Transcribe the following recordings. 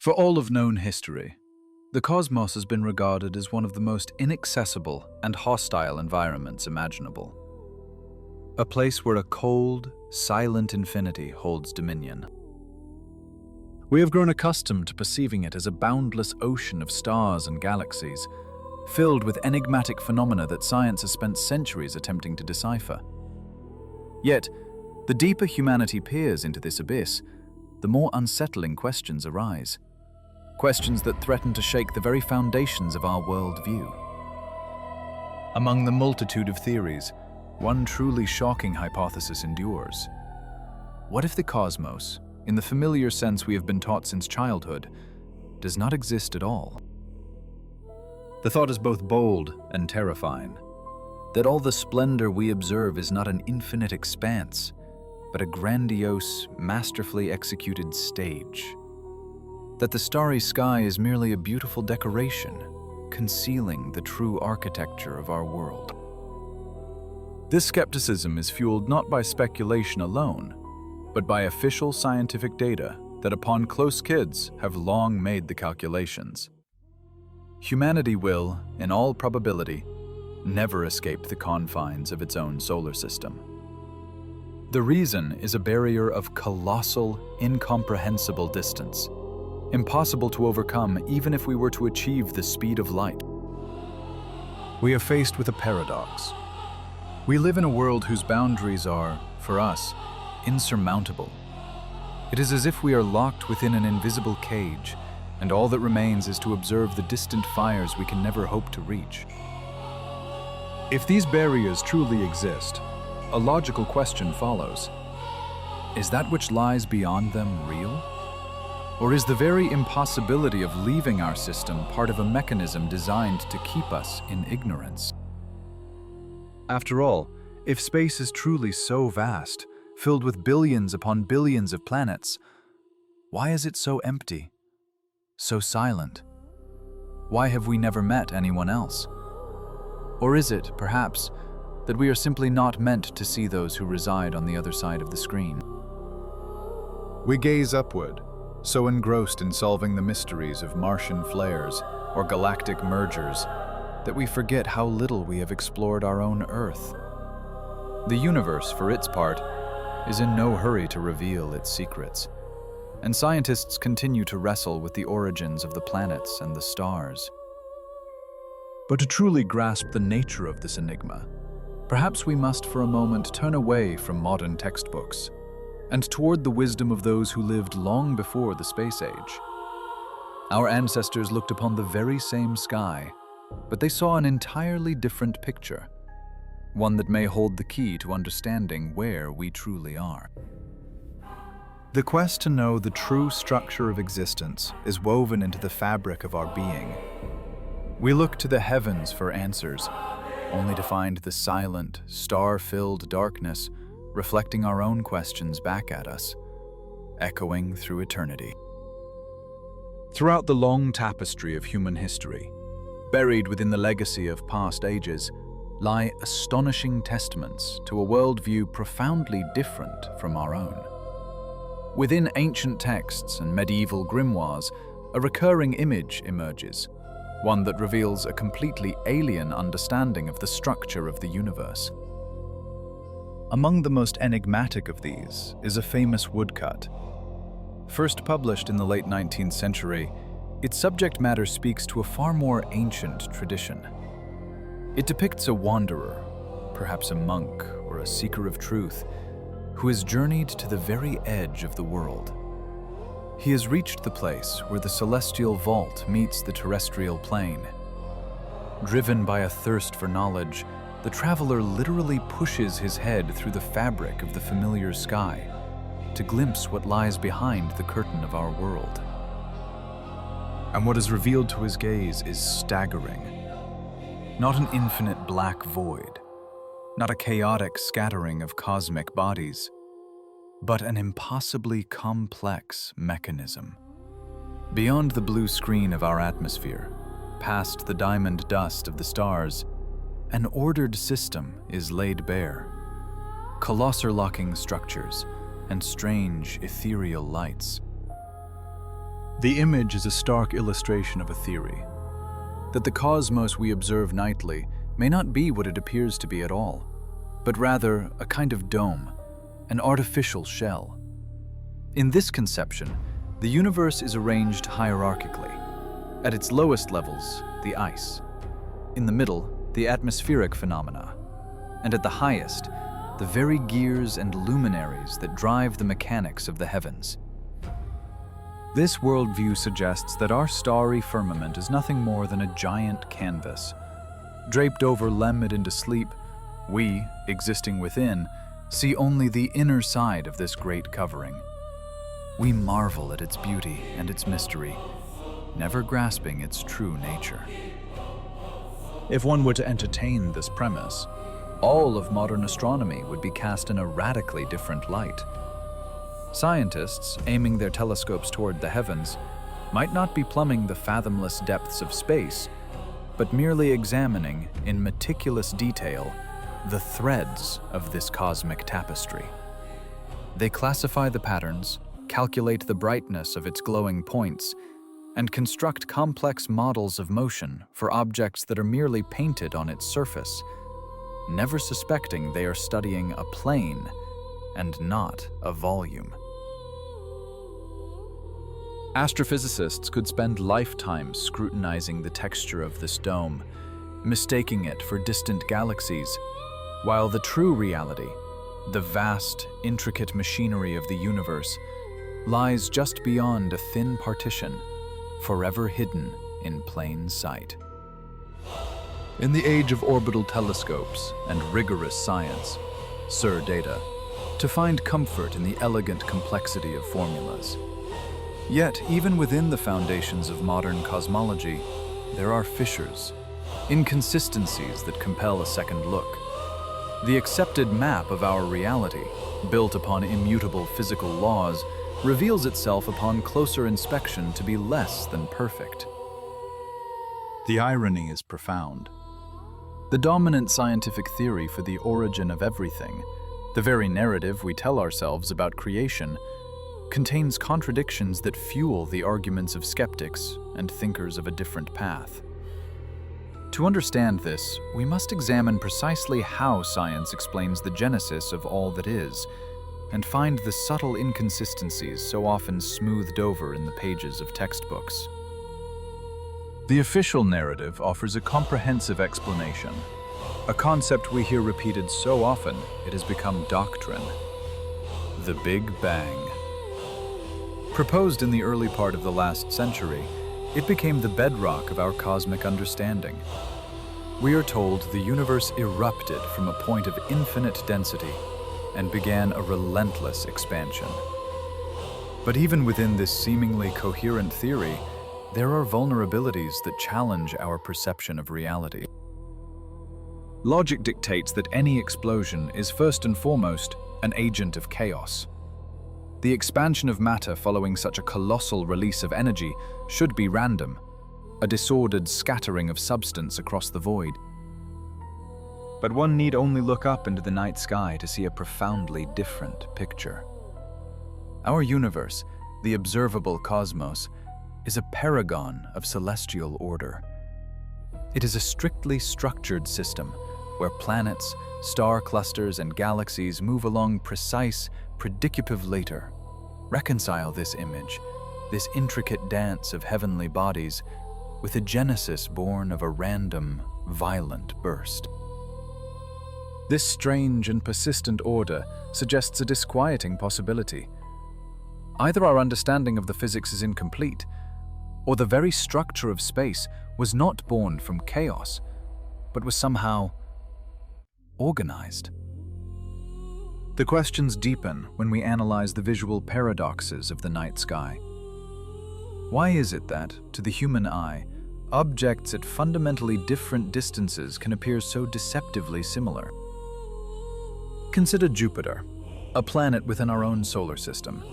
For all of known history, the cosmos has been regarded as one of the most inaccessible and hostile environments imaginable. A place where a cold, silent infinity holds dominion. We have grown accustomed to perceiving it as a boundless ocean of stars and galaxies, filled with enigmatic phenomena that science has spent centuries attempting to decipher. Yet, the deeper humanity peers into this abyss, the more unsettling questions arise. Questions that threaten to shake the very foundations of our worldview. Among the multitude of theories, one truly shocking hypothesis endures. What if the cosmos, in the familiar sense we have been taught since childhood, does not exist at all? The thought is both bold and terrifying, that all the splendor we observe is not an infinite expanse, but a grandiose, masterfully executed stage. That the starry sky is merely a beautiful decoration, concealing the true architecture of our world. This skepticism is fueled not by speculation alone, but by official scientific data that upon close kids have long made the calculations. Humanity will, in all probability, never escape the confines of its own solar system. The reason is a barrier of colossal, incomprehensible distance, impossible to overcome even if we were to achieve the speed of light. We are faced with a paradox. We live in a world whose boundaries are, for us, insurmountable. It is as if we are locked within an invisible cage, and all that remains is to observe the distant fires we can never hope to reach. If these barriers truly exist, a logical question follows. Is that which lies beyond them real? Or is the very impossibility of leaving our system part of a mechanism designed to keep us in ignorance? After all, if space is truly so vast, filled with billions upon billions of planets, why is it so empty, so silent? Why have we never met anyone else? Or is it, perhaps, that we are simply not meant to see those who reside on the other side of the screen? We gaze upward, so engrossed in solving the mysteries of Martian flares or galactic mergers, that we forget how little we have explored our own Earth. The universe, for its part, is in no hurry to reveal its secrets, and scientists continue to wrestle with the origins of the planets and the stars. But to truly grasp the nature of this enigma, perhaps we must for a moment turn away from modern textbooks and toward the wisdom of those who lived long before the space age. Our ancestors looked upon the very same sky, but they saw an entirely different picture, one that may hold the key to understanding where we truly are. The quest to know the true structure of existence is woven into the fabric of our being. We look to the heavens for answers, only to find the silent, star-filled darkness reflecting our own questions back at us, echoing through eternity. Throughout the long tapestry of human history, buried within the legacy of past ages, lie astonishing testaments to a worldview profoundly different from our own. Within ancient texts and medieval grimoires, a recurring image emerges, one that reveals a completely alien understanding of the structure of the universe. Among the most enigmatic of these is a famous woodcut. First published in the late 19th century, its subject matter speaks to a far more ancient tradition. It depicts a wanderer, perhaps a monk or a seeker of truth, who has journeyed to the very edge of the world. He has reached the place where the celestial vault meets the terrestrial plane. Driven by a thirst for knowledge, the traveler literally pushes his head through the fabric of the familiar sky to glimpse what lies behind the curtain of our world. And what is revealed to his gaze is staggering. Not an infinite black void, not a chaotic scattering of cosmic bodies, but an impossibly complex mechanism. Beyond the blue screen of our atmosphere, past the diamond dust of the stars, an ordered system is laid bare. Colossal locking structures and strange ethereal lights. The image is a stark illustration of a theory, that the cosmos we observe nightly may not be what it appears to be at all, but rather a kind of dome, an artificial shell. In this conception, the universe is arranged hierarchically. At its lowest levels, the ice. In the middle, the atmospheric phenomena. And at the highest, the very gears and luminaries that drive the mechanics of the heavens. This worldview suggests that our starry firmament is nothing more than a giant canvas. Draped over Lemid into sleep, we, existing within, see only the inner side of this great covering. We marvel at its beauty and its mystery, never grasping its true nature. If one were to entertain this premise, all of modern astronomy would be cast in a radically different light. Scientists, aiming their telescopes toward the heavens, might not be plumbing the fathomless depths of space, but merely examining, in meticulous detail, the threads of this cosmic tapestry. They classify the patterns, calculate the brightness of its glowing points, and construct complex models of motion for objects that are merely painted on its surface, never suspecting they are studying a plane and not a volume. Astrophysicists could spend lifetimes scrutinizing the texture of this dome, mistaking it for distant galaxies, while the true reality, the vast, intricate machinery of the universe, lies just beyond a thin partition, forever hidden in plain sight. In the age of orbital telescopes and rigorous science, Sir Data, to find comfort in the elegant complexity of formulas. Yet, even within the foundations of modern cosmology, there are fissures, inconsistencies that compel a second look. The accepted map of our reality, built upon immutable physical laws, reveals itself upon closer inspection to be less than perfect. The irony is profound. The dominant scientific theory for the origin of everything, the very narrative we tell ourselves about creation, contains contradictions that fuel the arguments of skeptics and thinkers of a different path. To understand this, we must examine precisely how science explains the genesis of all that is, and find the subtle inconsistencies so often smoothed over in the pages of textbooks. The official narrative offers a comprehensive explanation, a concept we hear repeated so often it has become doctrine: the Big Bang. Proposed in the early part of the last century, it became the bedrock of our cosmic understanding. We are told the universe erupted from a point of infinite density and began a relentless expansion. But even within this seemingly coherent theory, there are vulnerabilities that challenge our perception of reality. Logic dictates that any explosion is first and foremost an agent of chaos. The expansion of matter following such a colossal release of energy should be random, a disordered scattering of substance across the void. But one need only look up into the night sky to see a profoundly different picture. Our universe, the observable cosmos, is a paragon of celestial order. It is a strictly structured system where planets, star clusters, and galaxies move along precise, predicative later. Reconcile this image, this intricate dance of heavenly bodies, with a genesis born of a random, violent burst. This strange and persistent order suggests a disquieting possibility. Either our understanding of the physics is incomplete, or the very structure of space was not born from chaos, but was somehow organized. The questions deepen when we analyze the visual paradoxes of the night sky. Why is it that, to the human eye, objects at fundamentally different distances can appear so deceptively similar? Consider Jupiter, a planet within our own solar system,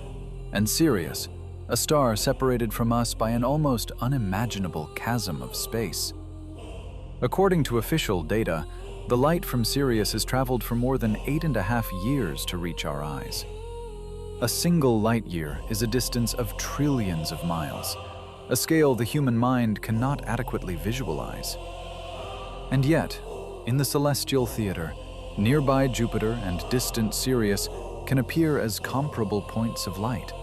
and Sirius, a star separated from us by an almost unimaginable chasm of space. According to official data, the light from Sirius has traveled for more than 8.5 years to reach our eyes. A single light year is a distance of trillions of miles, a scale the human mind cannot adequately visualize. And yet, in the celestial theater, nearby Jupiter and distant Sirius can appear as comparable points of light.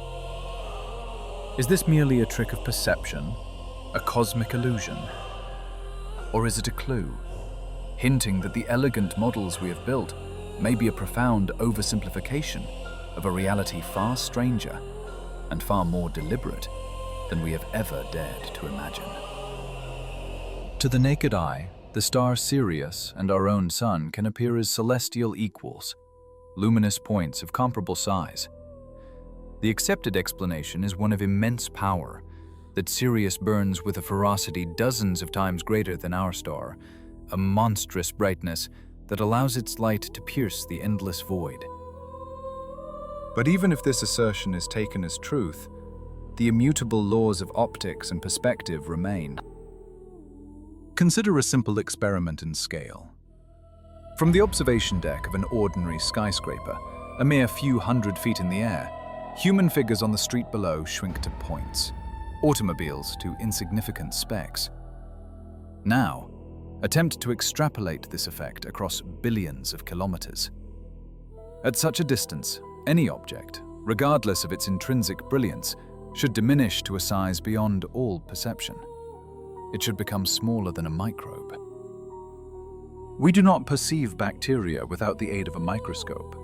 Is this merely a trick of perception, a cosmic illusion? Or is it a clue, hinting that the elegant models we have built may be a profound oversimplification of a reality far stranger and far more deliberate than we have ever dared to imagine? To the naked eye, the star Sirius and our own sun can appear as celestial equals, luminous points of comparable size. The accepted explanation is one of immense power, that Sirius burns with a ferocity dozens of times greater than our star, a monstrous brightness that allows its light to pierce the endless void. But even if this assertion is taken as truth, the immutable laws of optics and perspective remain. Consider a simple experiment in scale. From the observation deck of an ordinary skyscraper, a mere few hundred feet in the air, human figures on the street below shrink to points, automobiles to insignificant specks. Now, attempt to extrapolate this effect across billions of kilometers. At such a distance, any object, regardless of its intrinsic brilliance, should diminish to a size beyond all perception. It should become smaller than a microbe. We do not perceive bacteria without the aid of a microscope.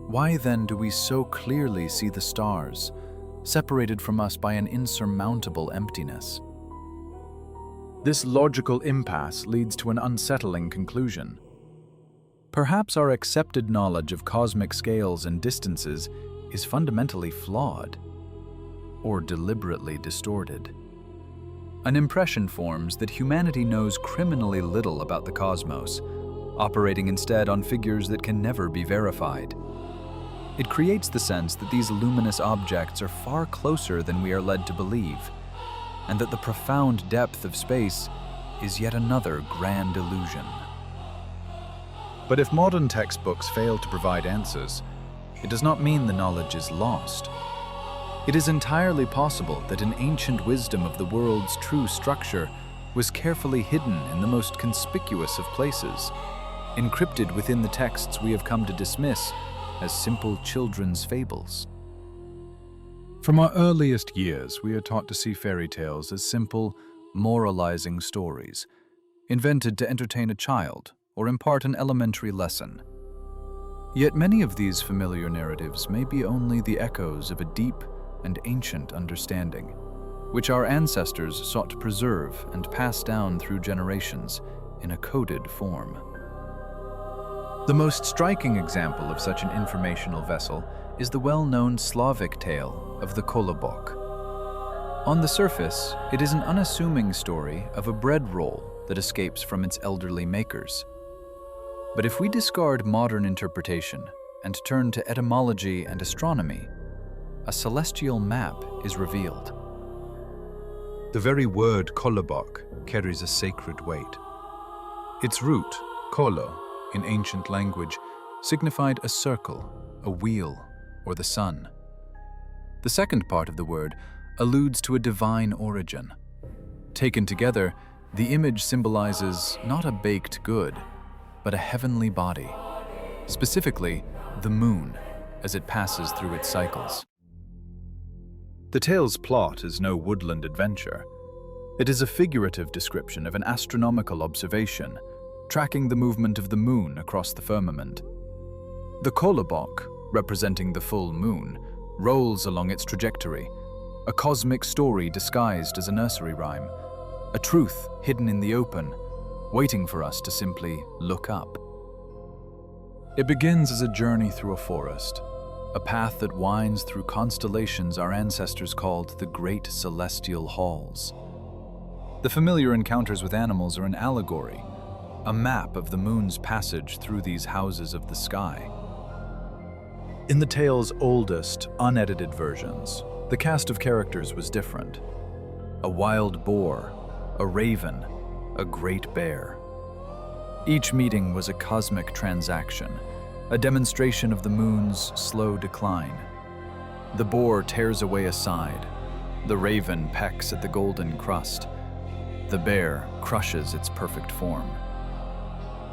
Why then do we so clearly see the stars, separated from us by an insurmountable emptiness? This logical impasse leads to an unsettling conclusion. Perhaps our accepted knowledge of cosmic scales and distances is fundamentally flawed, or deliberately distorted. An impression forms that humanity knows criminally little about the cosmos, operating instead on figures that can never be verified. It creates the sense that these luminous objects are far closer than we are led to believe, and that the profound depth of space is yet another grand illusion. But if modern textbooks fail to provide answers, it does not mean the knowledge is lost. It is entirely possible that an ancient wisdom of the world's true structure was carefully hidden in the most conspicuous of places, encrypted within the texts we have come to dismiss as simple children's fables. From our earliest years, we are taught to see fairy tales as simple, moralizing stories, invented to entertain a child or impart an elementary lesson. Yet many of these familiar narratives may be only the echoes of a deep and ancient understanding, which our ancestors sought to preserve and pass down through generations in a coded form. The most striking example of such an informational vessel is the well-known Slavic tale of the Kolobok. On the surface, it is an unassuming story of a bread roll that escapes from its elderly makers. But if we discard modern interpretation and turn to etymology and astronomy, a celestial map is revealed. The very word Kolobok carries a sacred weight. Its root, kolo, in ancient language, signified a circle, a wheel, or the sun. The second part of the word alludes to a divine origin. Taken together, the image symbolizes not a baked good, but a heavenly body, specifically the moon, as it passes through its cycles. The tale's plot is no woodland adventure. It is a figurative description of an astronomical observation, tracking the movement of the moon across the firmament. The Kolobok, representing the full moon, rolls along its trajectory, a cosmic story disguised as a nursery rhyme, a truth hidden in the open, waiting for us to simply look up. It begins as a journey through a forest, a path that winds through constellations our ancestors called the Great Celestial Halls. The familiar encounters with animals are an allegory, a map of the moon's passage through these houses of the sky. In the tale's oldest, unedited versions, the cast of characters was different. A wild boar, a raven, a great bear. Each meeting was a cosmic transaction, a demonstration of the moon's slow decline, The boar tears away a side. The raven pecks at the golden crust. The bear crushes its perfect form.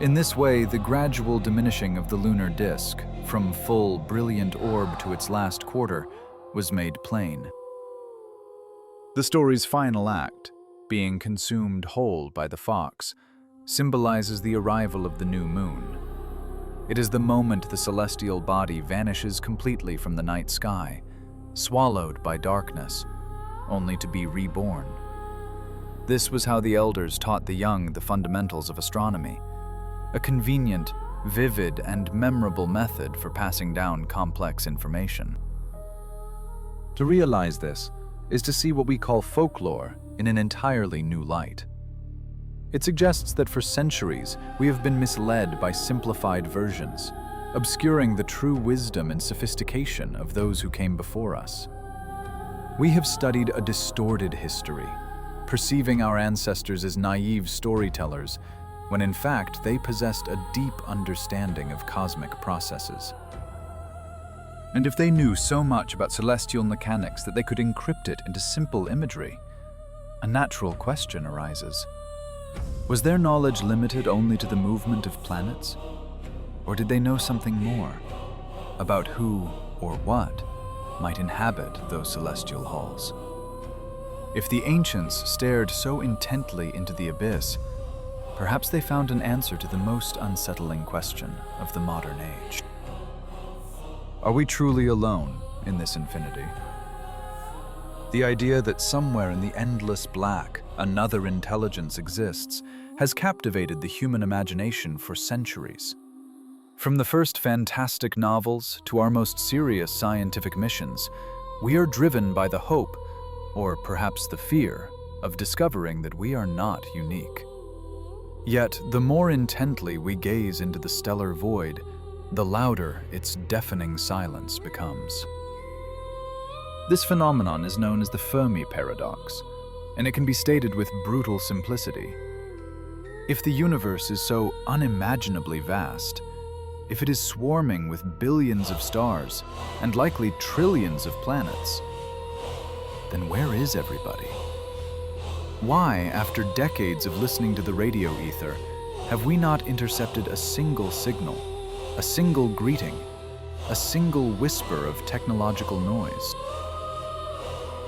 In this way, the gradual diminishing of the lunar disk, from full, brilliant orb to its last quarter, was made plain. The story's final act, being consumed whole by the fox, symbolizes the arrival of the new moon. It is the moment the celestial body vanishes completely from the night sky, swallowed by darkness, only to be reborn. This was how the elders taught the young the fundamentals of astronomy, a convenient, vivid, and memorable method for passing down complex information. To realize this is to see what we call folklore in an entirely new light. It suggests that for centuries we have been misled by simplified versions, obscuring the true wisdom and sophistication of those who came before us. We have studied a distorted history, perceiving our ancestors as naive storytellers, when in fact they possessed a deep understanding of cosmic processes. And if they knew so much about celestial mechanics that they could encrypt it into simple imagery, a natural question arises. Was their knowledge limited only to the movement of planets? Or did they know something more about who or what might inhabit those celestial halls? If the ancients stared so intently into the abyss, perhaps they found an answer to the most unsettling question of the modern age. Are we truly alone in this infinity? The idea that somewhere in the endless black, another intelligence exists has captivated the human imagination for centuries. From the first fantastic novels to our most serious scientific missions, we are driven by the hope, or perhaps the fear, of discovering that we are not unique. Yet, the more intently we gaze into the stellar void, the louder its deafening silence becomes. This phenomenon is known as the Fermi Paradox, and it can be stated with brutal simplicity. If the universe is so unimaginably vast, if it is swarming with billions of stars and likely trillions of planets, then where is everybody? Why, after decades of listening to the radio ether, have we not intercepted a single signal, a single greeting, a single whisper of technological noise?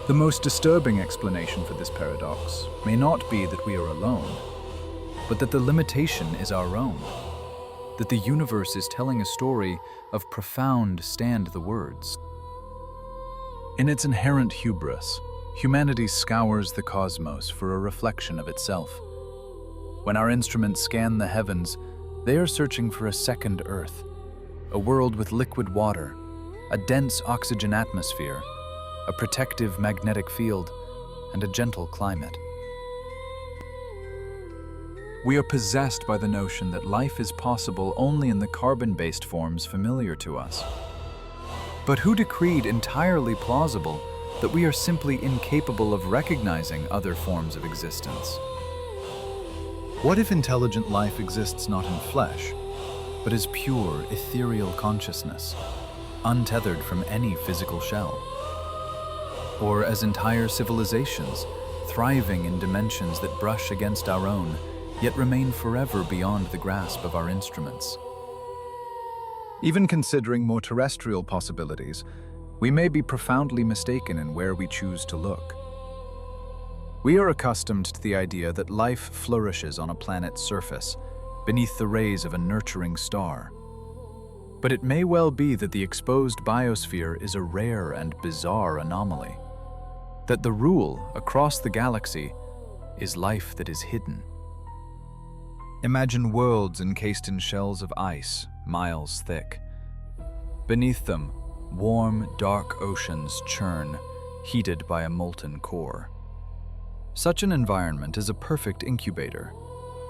The most disturbing explanation for this paradox may not be that we are alone, but that the limitation is our own, that the universe is telling a story of profound stand the words. In its inherent hubris, humanity scours the cosmos for a reflection of itself. When our instruments scan the heavens, they are searching for a second Earth, a world with liquid water, a dense oxygen atmosphere, a protective magnetic field, and a gentle climate. We are possessed by the notion that life is possible only in the carbon-based forms familiar to us. But who decreed entirely plausible that we are simply incapable of recognizing other forms of existence? What if intelligent life exists not in flesh, but as pure, ethereal consciousness, untethered from any physical shell? Or as entire civilizations, thriving in dimensions that brush against our own, yet remain forever beyond the grasp of our instruments? Even considering more terrestrial possibilities, we may be profoundly mistaken in where we choose to look. We are accustomed to the idea that life flourishes on a planet's surface, beneath the rays of a nurturing star. But it may well be that the exposed biosphere is a rare and bizarre anomaly, that the rule across the galaxy is life that is hidden. Imagine worlds encased in shells of ice, miles thick. Beneath them, warm, dark oceans churn, heated by a molten core. Such an environment is a perfect incubator,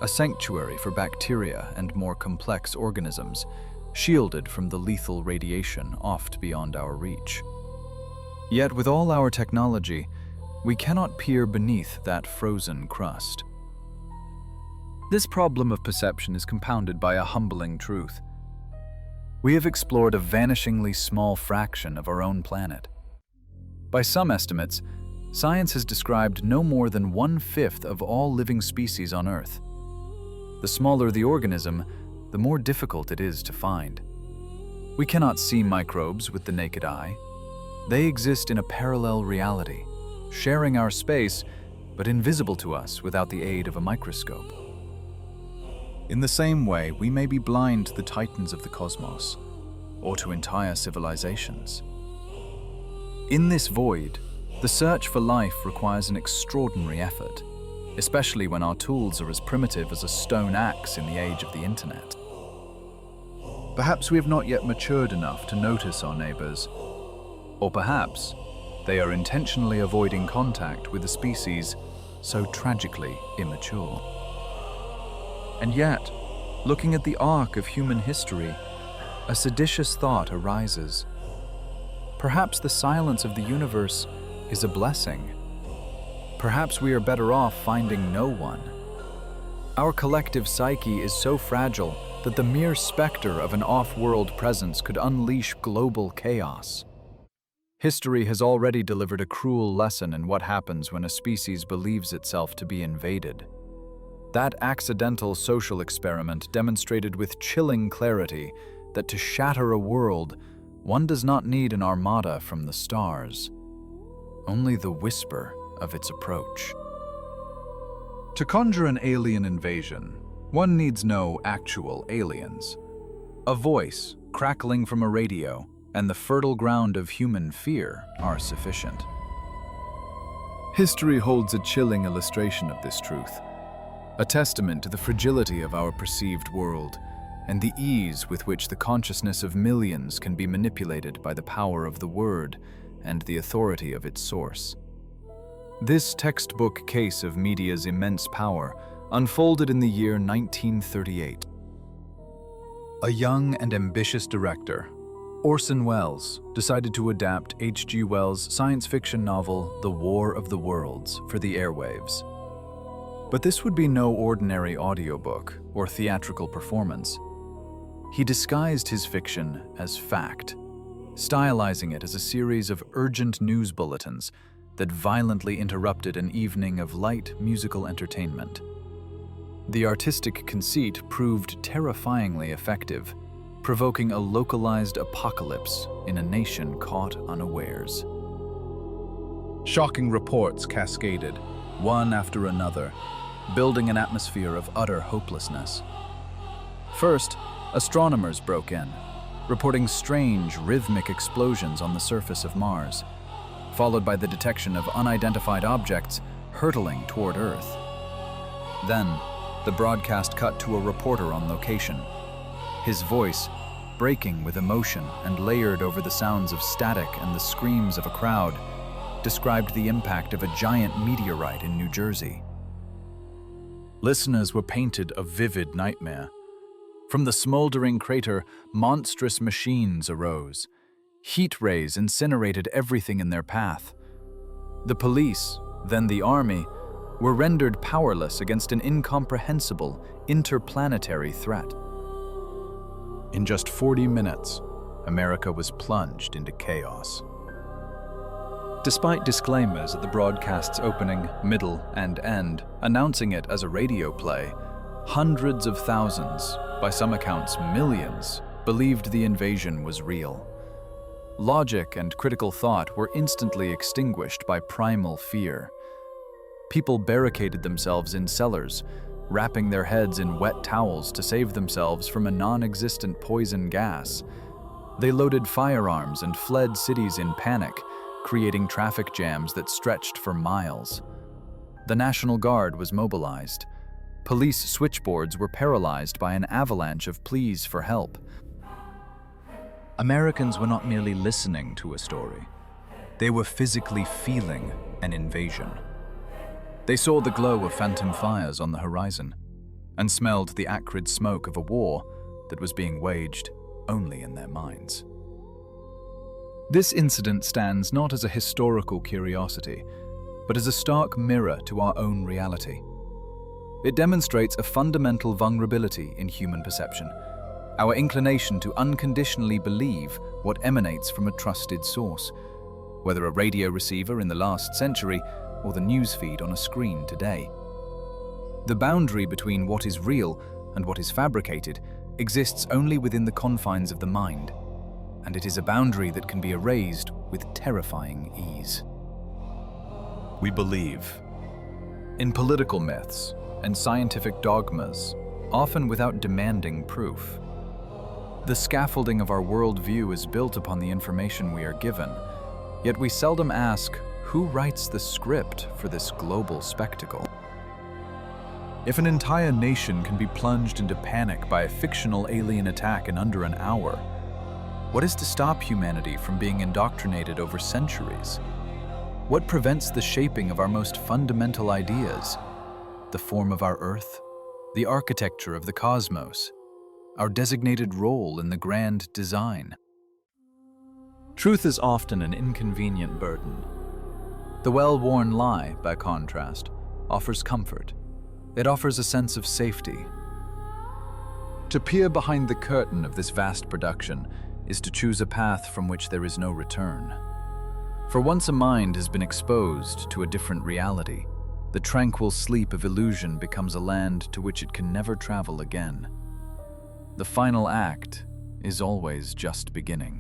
a sanctuary for bacteria and more complex organisms, shielded from the lethal radiation oft beyond our reach. Yet with all our technology, we cannot peer beneath that frozen crust. This problem of perception is compounded by a humbling truth. We have explored a vanishingly small fraction of our own planet, By some estimates, science has described no more than 1/5 of all living species on Earth. The smaller the organism, the more difficult it is to find. We cannot see microbes with the naked eye. They exist in a parallel reality, sharing our space, but invisible to us without the aid of a microscope. In the same way, we may be blind to the titans of the cosmos, or to entire civilizations. In this void, the search for life requires an extraordinary effort, especially when our tools are as primitive as a stone axe in the age of the internet. Perhaps we have not yet matured enough to notice our neighbors, or perhaps they are intentionally avoiding contact with a species so tragically immature. And yet, looking at the arc of human history, a seditious thought arises. Perhaps the silence of the universe is a blessing. Perhaps we are better off finding no one. Our collective psyche is so fragile that the mere specter of an off-world presence could unleash global chaos. History has already delivered a cruel lesson in what happens when a species believes itself to be invaded. That accidental social experiment demonstrated with chilling clarity that to shatter a world, one does not need an armada from the stars, only the whisper of its approach. To conjure an alien invasion, one needs no actual aliens. A voice crackling from a radio and the fertile ground of human fear are sufficient. History holds a chilling illustration of this truth, a testament to the fragility of our perceived world and the ease with which the consciousness of millions can be manipulated by the power of the word and the authority of its source. This textbook case of media's immense power unfolded in the year 1938. A young and ambitious director, Orson Welles, decided to adapt H.G. Wells' science fiction novel The War of the Worlds for the airwaves. But this would be no ordinary audiobook or theatrical performance. He disguised his fiction as fact, stylizing it as a series of urgent news bulletins that violently interrupted an evening of light musical entertainment. The artistic conceit proved terrifyingly effective, provoking a localized apocalypse in a nation caught unawares. Shocking reports cascaded, one after another, building an atmosphere of utter hopelessness. First, astronomers broke in, reporting strange, rhythmic explosions on the surface of Mars, followed by the detection of unidentified objects hurtling toward Earth. Then, the broadcast cut to a reporter on location. His voice, breaking with emotion and layered over the sounds of static and the screams of a crowd, described the impact of a giant meteorite in New Jersey. Listeners were painted a vivid nightmare. From the smoldering crater, monstrous machines arose. Heat rays incinerated everything in their path. The police, then the army, were rendered powerless against an incomprehensible, interplanetary threat. In just 40 minutes, America was plunged into chaos. Despite disclaimers at the broadcast's opening, middle, and end, announcing it as a radio play, hundreds of thousands, by some accounts millions, believed the invasion was real. Logic and critical thought were instantly extinguished by primal fear. People barricaded themselves in cellars, wrapping their heads in wet towels to save themselves from a non-existent poison gas. They loaded firearms and fled cities in panic, creating traffic jams that stretched for miles. The National Guard was mobilized. Police switchboards were paralyzed by an avalanche of pleas for help. Americans were not merely listening to a story. They were physically feeling an invasion. They saw the glow of phantom fires on the horizon and smelled the acrid smoke of a war that was being waged only in their minds. This incident stands not as a historical curiosity, but as a stark mirror to our own reality. It demonstrates a fundamental vulnerability in human perception, our inclination to unconditionally believe what emanates from a trusted source. whether a radio receiver in the last century or the newsfeed on a screen today. The boundary between what is real and what is fabricated exists only within the confines of the mind, and it is a boundary that can be erased with terrifying ease. We believe in political myths and scientific dogmas, often without demanding proof. The scaffolding of our worldview is built upon the information we are given, yet we seldom ask, who writes the script for this global spectacle? If an entire nation can be plunged into panic by a fictional alien attack in under an hour, what is to stop humanity from being indoctrinated over centuries? What prevents the shaping of our most fundamental ideas? The form of our Earth, the architecture of the cosmos, our designated role in the grand design. Truth is often an inconvenient burden. The well-worn lie, by contrast, offers comfort. It offers a sense of safety. To peer behind the curtain of this vast production is to choose a path from which there is no return. For once a mind has been exposed to a different reality, the tranquil sleep of illusion becomes a land to which it can never travel again. The final act is always just beginning.